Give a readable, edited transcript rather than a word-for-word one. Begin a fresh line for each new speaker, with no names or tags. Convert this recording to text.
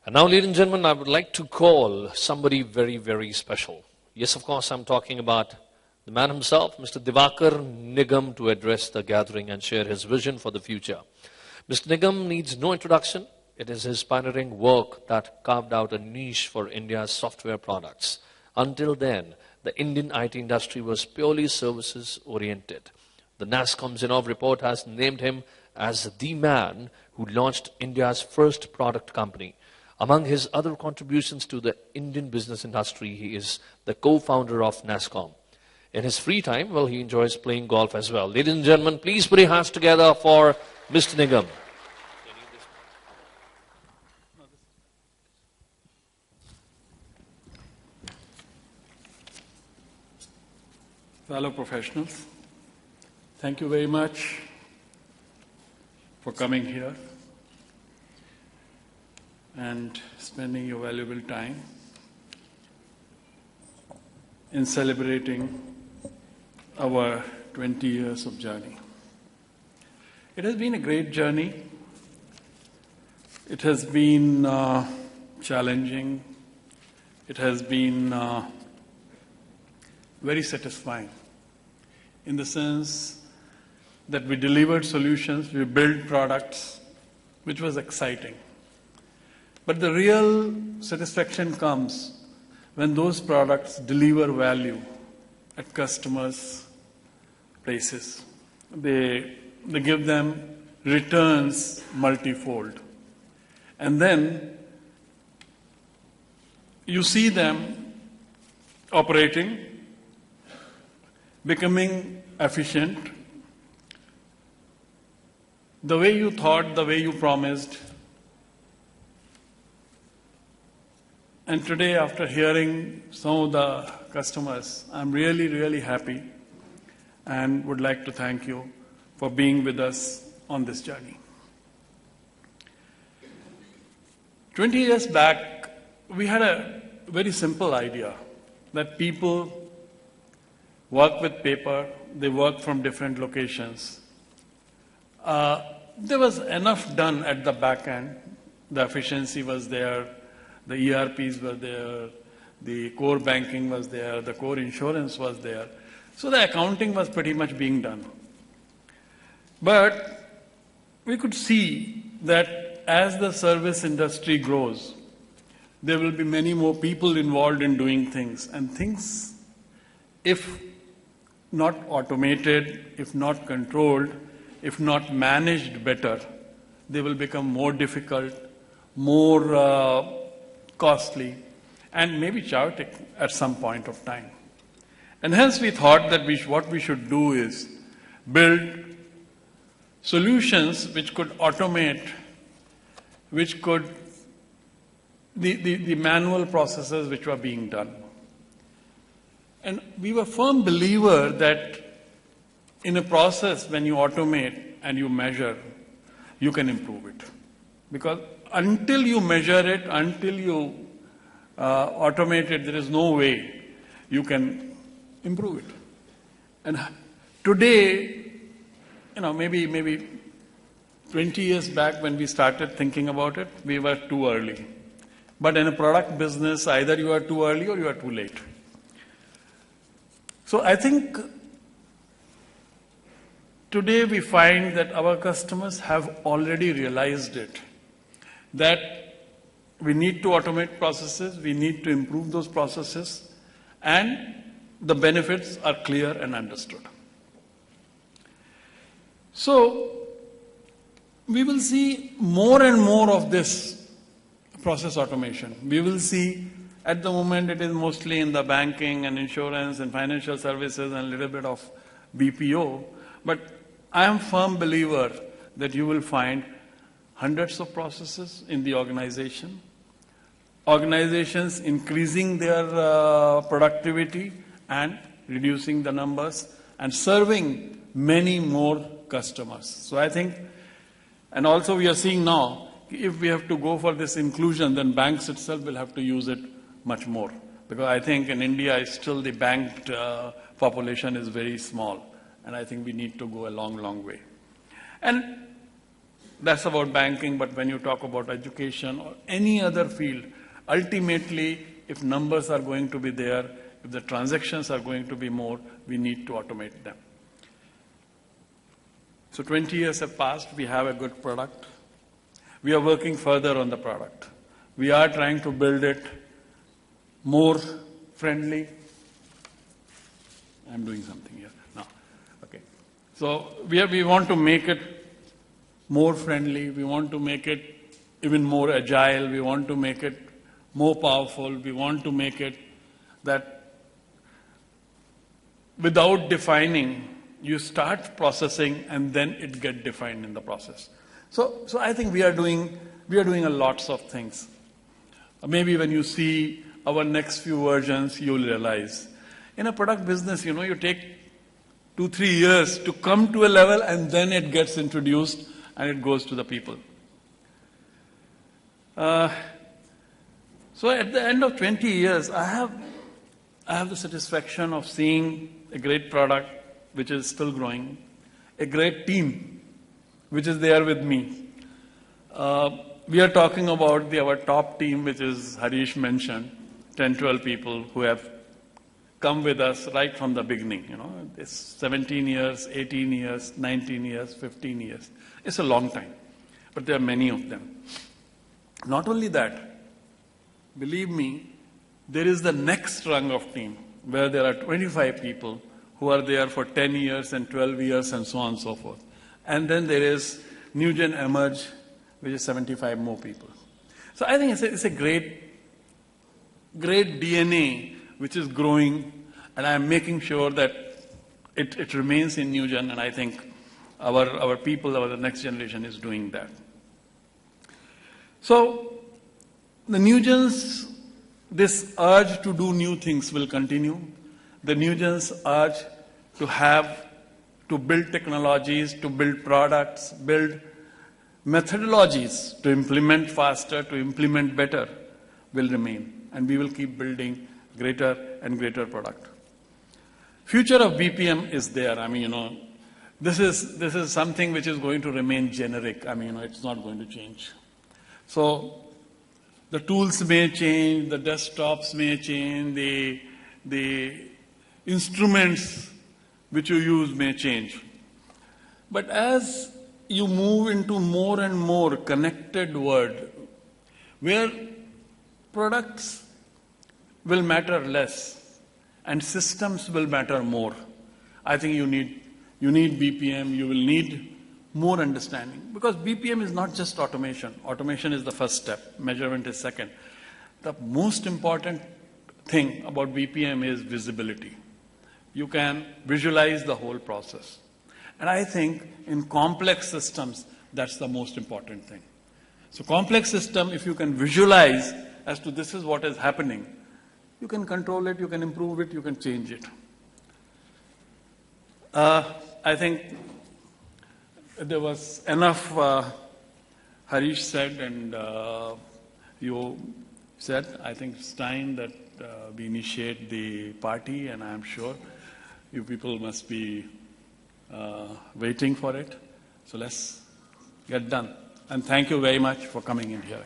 And now, ladies and gentlemen, I would like to call somebody very, very special. Yes, of course, I'm talking about the man himself, Mr. Diwakar Nigam, to address the gathering and share his vision for the future. Mr. Nigam needs no introduction. It is his pioneering work that carved out a niche for India's software products. Until then, the Indian IT industry was purely services-oriented. The NASSCOM Zinnov report has named him as the man who launched India's first product company. Among his other contributions to the Indian business industry, he is the co-founder of NASSCOM. In his free time, well, he enjoys playing golf as well. Ladies and gentlemen, please put your hands together for Mr. Nigam.
Fellow professionals, thank you very much for coming here and spending your valuable time in celebrating our 20 years of journey. It has been a great journey. It has been challenging. It has been very satisfying in the sense that we delivered solutions, we built products, which was exciting. But the real satisfaction comes when those products deliver value at customers' places. They give them returns multifold. And then you see them operating, becoming efficient, the way you thought, the way you promised. And today, after hearing some of the customers, I'm really, really happy and would like to thank you for being with us on this journey. 20 years back, we had a very simple idea that people work with paper, they work from different locations. There was enough done at the back end. The efficiency was there. The ERPs were there, the core banking was there, the core insurance was there. So the accounting was pretty much being done. But we could see that as the service industry grows, there will be many more people involved in doing things. And things, if not automated, if not controlled, if not managed better, they will become more difficult, more costly, and maybe chaotic at some point of time. And hence we thought that what we should do is build solutions which could automate, which could, the manual processes which were being done. And we were firm believer that in a process when you automate and you measure, you can improve it. Because until you measure it, until you automate it, there is no way you can improve it. And today, maybe 20 years back when we started thinking about it, we were too early. But in a product business, either you are too early or you are too late. So I think today we find that our customers have already realized it, that we need to automate processes, we need to improve those processes, and the benefits are clear and understood. So we will see more and more of this process automation. We will see, at the moment it is mostly in the banking and insurance and financial services and a little bit of BPO, but I am a firm believer that you will find hundreds of processes in the organization, organizations increasing their productivity and reducing the numbers and serving many more customers. So I think, and also we are seeing now, if we have to go for this inclusion, then banks itself will have to use it much more. Because I think in India, still the banked population is very small. And I think we need to go a long, long way. And that's about banking, but when you talk about education or any other field, ultimately, if numbers are going to be there, if the transactions are going to be more, we need to automate them. So 20 years have passed, we have a good product. We are working further on the product. We are trying to build it more friendly. I'm doing something here. No. Okay. So we want to make it more friendly. We want to make it even more agile. We want to make it more powerful. We want to make it that without defining, you start processing and then it gets defined in the process. So I think we are doing a lots of things. Maybe when you see our next few versions, you'll realize. In a product business, you take 2-3 years to come to a level and then it gets introduced and it goes to the people. So at the end of 20 years, I have the satisfaction of seeing a great product which is still growing, a great team which is there with me. We are talking about our top team, which is Harish mentioned, 10, 12 people who have come with us right from the beginning. It's 17 years, 18 years, 19 years, 15 years. It's a long time, but there are many of them. Not only that, believe me, there is the next rung of team where there are 25 people who are there for 10 years and 12 years and so on and so forth. And then there is Newgen Emerge, which is 75 more people. So I think it's a great DNA which is growing, and I'm making sure that it remains in Newgen, and I think our people, the next generation is doing that. So the Newgen's, this urge to do new things will continue. The Newgen's urge to build technologies, to build products, build methodologies to implement faster, to implement better will remain. And we will keep building greater and greater product. Future of BPM is there. This is something which is going to remain generic. It's not going to change. So the tools may change, the desktops may change, the instruments which you use may change. But as you move into more and more connected world, where products will matter less and systems will matter more, I think you need BPM, you will need more understanding. Because BPM is not just automation. Automation is the first step, measurement is second. The most important thing about BPM is visibility. You can visualize the whole process. And I think in complex systems, that's the most important thing. So complex system, if you can visualize as to this is what is happening, you can control it, you can improve it, you can change it. I think there was enough Harish said and you said. I think it's time that we initiate the party, and I'm sure you people must be waiting for it. So let's get done. And thank you very much for coming in here.